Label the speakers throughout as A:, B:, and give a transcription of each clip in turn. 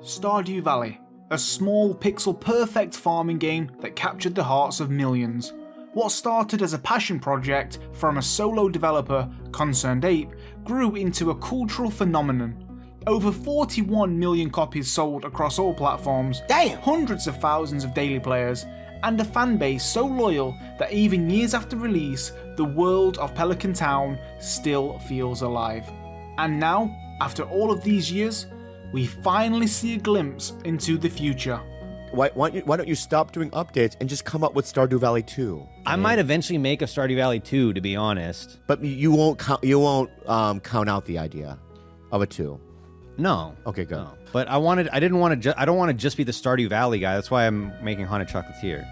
A: Stardew Valley, a small pixel-perfect farming game that captured the hearts of millions. What started as a passion project from a solo developer, Concerned Ape, grew into a cultural phenomenon. Over 41 million copies sold across all platforms,
B: Damn!
A: hundreds of thousands of daily players, and a fanbase so loyal that even years after release, the world of Pelican Town still feels alive. And now, after all of these years, we finally see a glimpse into the future.
B: Why don't you stop doing updates and just come up with Stardew Valley 2?
C: I might eventually make a Stardew Valley 2, to be honest.
B: But you won't count out the idea of a 2.
C: No.
B: Okay, good.
C: No. But I don't want to just be the Stardew Valley guy. That's why I'm making Haunted Chocolatier.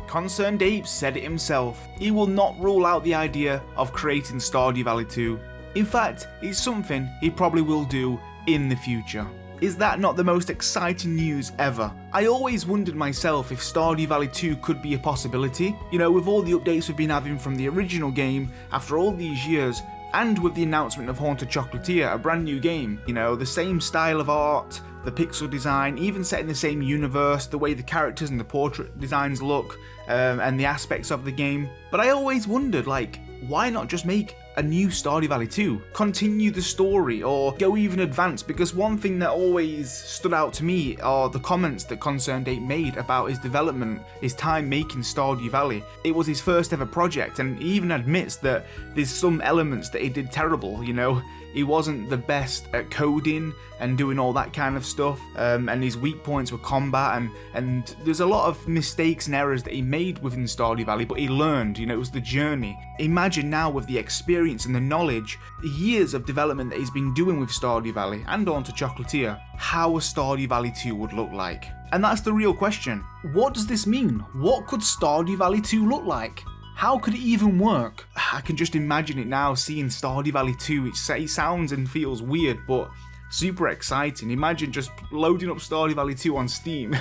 A: Concerned Ape said it himself. He will not rule out the idea of creating Stardew Valley 2. In fact, it's something he probably will do in the future. Is that not the most exciting news ever? I always wondered myself if Stardew Valley 2 could be a possibility. You know, with all the updates we've been having from the original game after all these years, and with the announcement of Haunted Chocolatier, a brand new game, you know, the same style of art, the pixel design, even set in the same universe, the way the characters and the portrait designs look, and the aspects of the game. But I always wondered, like, why not just make a new Stardew Valley 2, continue the story, or go even advanced? Because one thing that always stood out to me are the comments that Concerned Ape made about his development, his time making Stardew Valley. It was his first ever project, and he even admits that there's some elements that he did terrible, you know. He wasn't the best at coding and doing all that kind of stuff, and his weak points were combat, and there's a lot of mistakes and errors that he made within Stardew Valley, but he learned, you know, it was the journey. Imagine now with the experience and the knowledge, the years of development that he's been doing with Stardew Valley and Haunted Chocolatier, how a Stardew Valley 2 would look like. And that's the real question. What does this mean? What could Stardew Valley 2 look like? How could it even work? I can just imagine it now, seeing Stardew Valley 2. It sounds and feels weird, but super exciting. Imagine just loading up Stardew Valley 2 on Steam.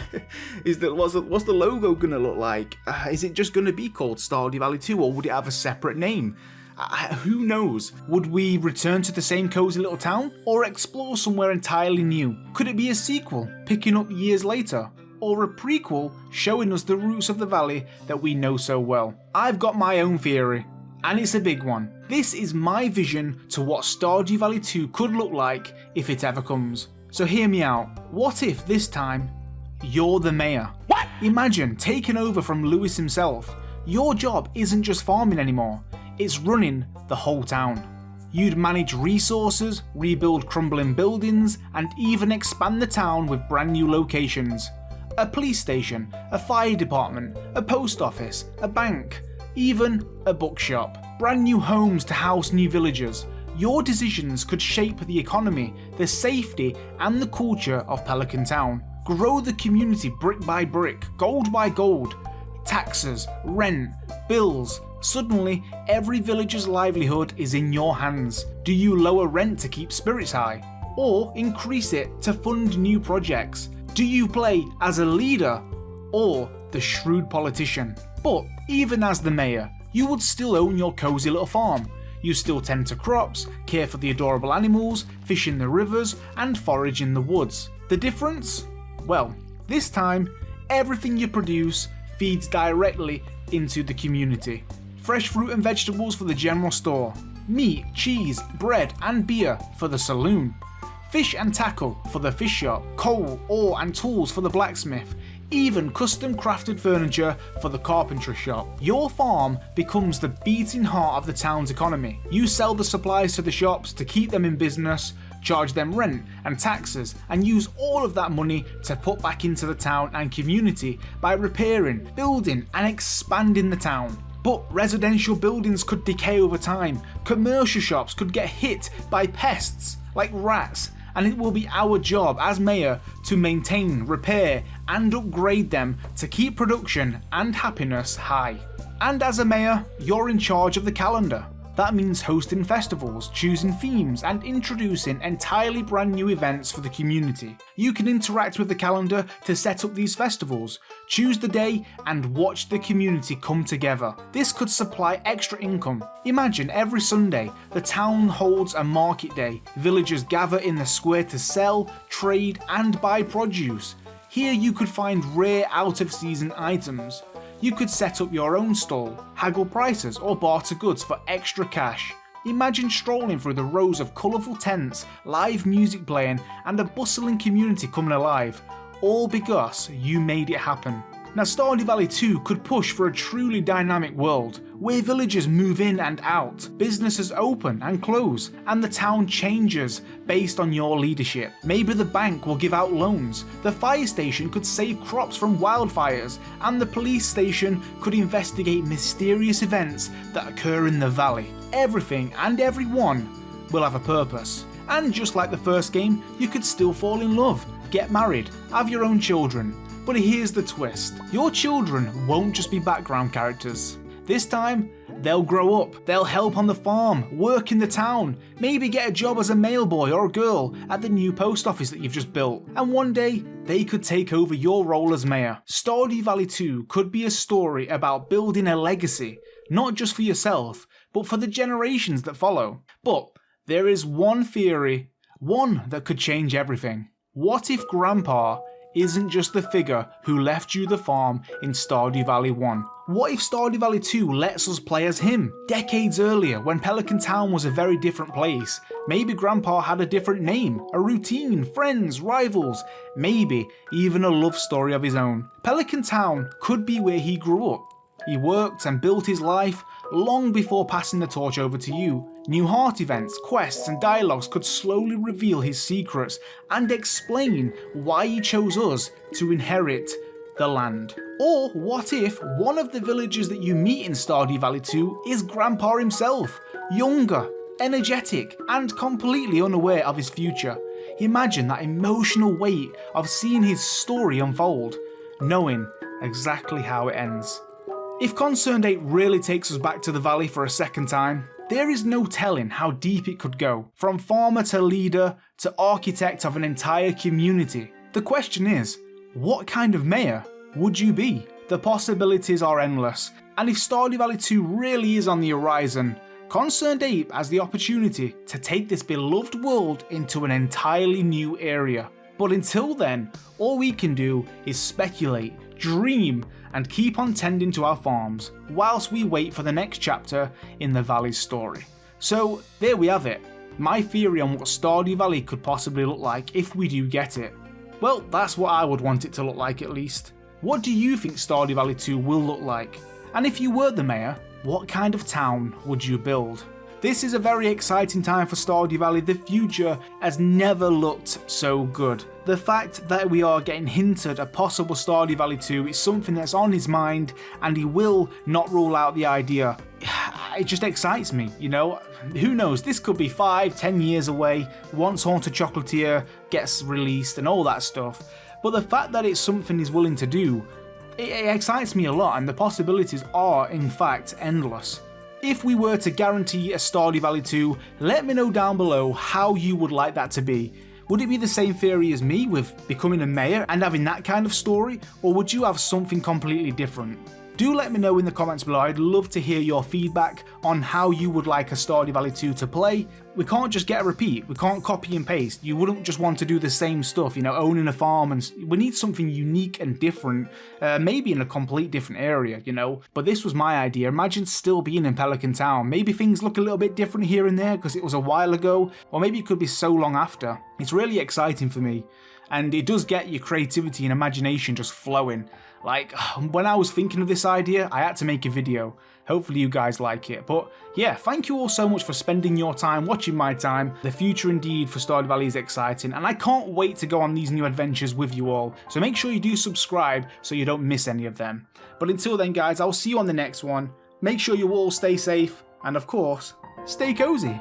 A: What's the logo gonna look like? Is it just gonna be called Stardew Valley 2, or would it have a separate name? Who knows? Would we return to the same cozy little town, or explore somewhere entirely new? Could it be a sequel, picking up years later? Or a prequel showing us the roots of the valley that we know so well? I've got my own theory, and it's a big one. This is my vision to what Stardew Valley 2 could look like if it ever comes. So hear me out. What if this time you're the mayor? What? Imagine taking over from Lewis himself. Your job isn't just farming anymore, it's running the whole town. You'd manage resources, rebuild crumbling buildings, and even expand the town with brand new locations. A police station, a fire department, a post office, a bank, even a bookshop. Brand new homes to house new villagers. Your decisions could shape the economy, the safety, and the culture of Pelican Town. Grow the community brick by brick, gold by gold. Taxes, rent, bills. Suddenly, every villager's livelihood is in your hands. Do you lower rent to keep spirits high? Or increase it to fund new projects? Do you play as a leader or the shrewd politician? But even as the mayor, you would still own your cozy little farm. You still tend to crops, care for the adorable animals, fish in the rivers, and forage in the woods. The difference? Well, this time, everything you produce feeds directly into the community. Fresh fruit and vegetables for the general store. Meat, cheese, bread, and beer for the saloon. Fish and tackle for the fish shop, coal, ore and tools for the blacksmith, even custom crafted furniture for the carpentry shop. Your farm becomes the beating heart of the town's economy. You sell the supplies to the shops to keep them in business, charge them rent and taxes, and use all of that money to put back into the town and community by repairing, building and expanding the town. But residential buildings could decay over time, commercial shops could get hit by pests like rats, and it will be our job as mayor to maintain, repair and upgrade them to keep production and happiness high. And as a mayor, you're in charge of the calendar. That means hosting festivals, choosing themes, and introducing entirely brand new events for the community. You can interact with the calendar to set up these festivals, choose the day, and watch the community come together. This could supply extra income. Imagine every Sunday, the town holds a market day. Villagers gather in the square to sell, trade, and buy produce. Here you could find rare out-of-season items. You could set up your own stall, haggle prices, or barter goods for extra cash. Imagine strolling through the rows of colourful tents, live music playing, and a bustling community coming alive, all because you made it happen. Now, Stardew Valley 2 could push for a truly dynamic world, where villagers move in and out, businesses open and close, and the town changes based on your leadership. Maybe the bank will give out loans, the fire station could save crops from wildfires, and the police station could investigate mysterious events that occur in the valley. Everything and everyone will have a purpose. And just like the first game, you could still fall in love, get married, have your own children. But here's the twist. Your children won't just be background characters. This time, they'll grow up, they'll help on the farm, work in the town, maybe get a job as a mail boy or a girl at the new post office that you've just built, and one day, they could take over your role as mayor. Stardew Valley 2 could be a story about building a legacy, not just for yourself, but for the generations that follow. But there is one theory, one that could change everything. What if Grandpa isn't just the figure who left you the farm in Stardew Valley 1? What if Stardew Valley 2 lets us play as him? Decades earlier, when Pelican Town was a very different place, maybe Grandpa had a different name, a routine, friends, rivals, maybe even a love story of his own. Pelican Town could be where he grew up. He worked and built his life long before passing the torch over to you. New heart events, quests, and dialogues could slowly reveal his secrets and explain why he chose us to inherit the land. Or what if one of the villagers that you meet in Stardew Valley 2 is Grandpa himself, younger, energetic, and completely unaware of his future? Imagine that emotional weight of seeing his story unfold, knowing exactly how it ends. If Concerned Ape really takes us back to the valley for a second time, there is no telling how deep it could go, from farmer to leader to architect of an entire community. The question is, what kind of mayor would you be? The possibilities are endless, and if Stardew Valley 2 really is on the horizon, Concerned Ape has the opportunity to take this beloved world into an entirely new area. But until then, all we can do is speculate, dream, and keep on tending to our farms, whilst we wait for the next chapter in the Valley's story. So there we have it, my theory on what Stardew Valley could possibly look like if we do get it. Well, that's what I would want it to look like at least. What do you think Stardew Valley 2 will look like? And if you were the mayor, what kind of town would you build? This is a very exciting time for Stardew Valley. The future has never looked so good. The fact that we are getting hinted a possible Stardew Valley 2 is something that's on his mind, and he will not rule out the idea. It just excites me, you know? Who knows, this could be 5-10 years away once Haunted Chocolatier gets released and all that stuff. But the fact that it's something he's willing to do, it excites me a lot, and the possibilities are in fact endless. If we were to guarantee a Stardew Valley 2, let me know down below how you would like that to be. Would it be the same theory as me with becoming a mayor and having that kind of story, or would you have something completely different? Do let me know in the comments below. I'd love to hear your feedback on how you would like a Stardew Valley 2 to play. We can't just get a repeat, we can't copy and paste. You wouldn't just want to do the same stuff, you know, owning a farm, and we need something unique and different, maybe in a complete different area, you know. But this was my idea. Imagine still being in Pelican Town. Maybe things look a little bit different here and there because it was a while ago, or maybe it could be so long after. It's really exciting for me, and it does get your creativity and imagination just flowing. Like, when I was thinking of this idea, I had to make a video. Hopefully you guys like it. But yeah, thank you all so much for spending your time watching my time. The future indeed for Stardew Valley is exciting, and I can't wait to go on these new adventures with you all. So make sure you do subscribe so you don't miss any of them. But until then guys, I'll see you on the next one. Make sure you all stay safe, and of course, stay cozy.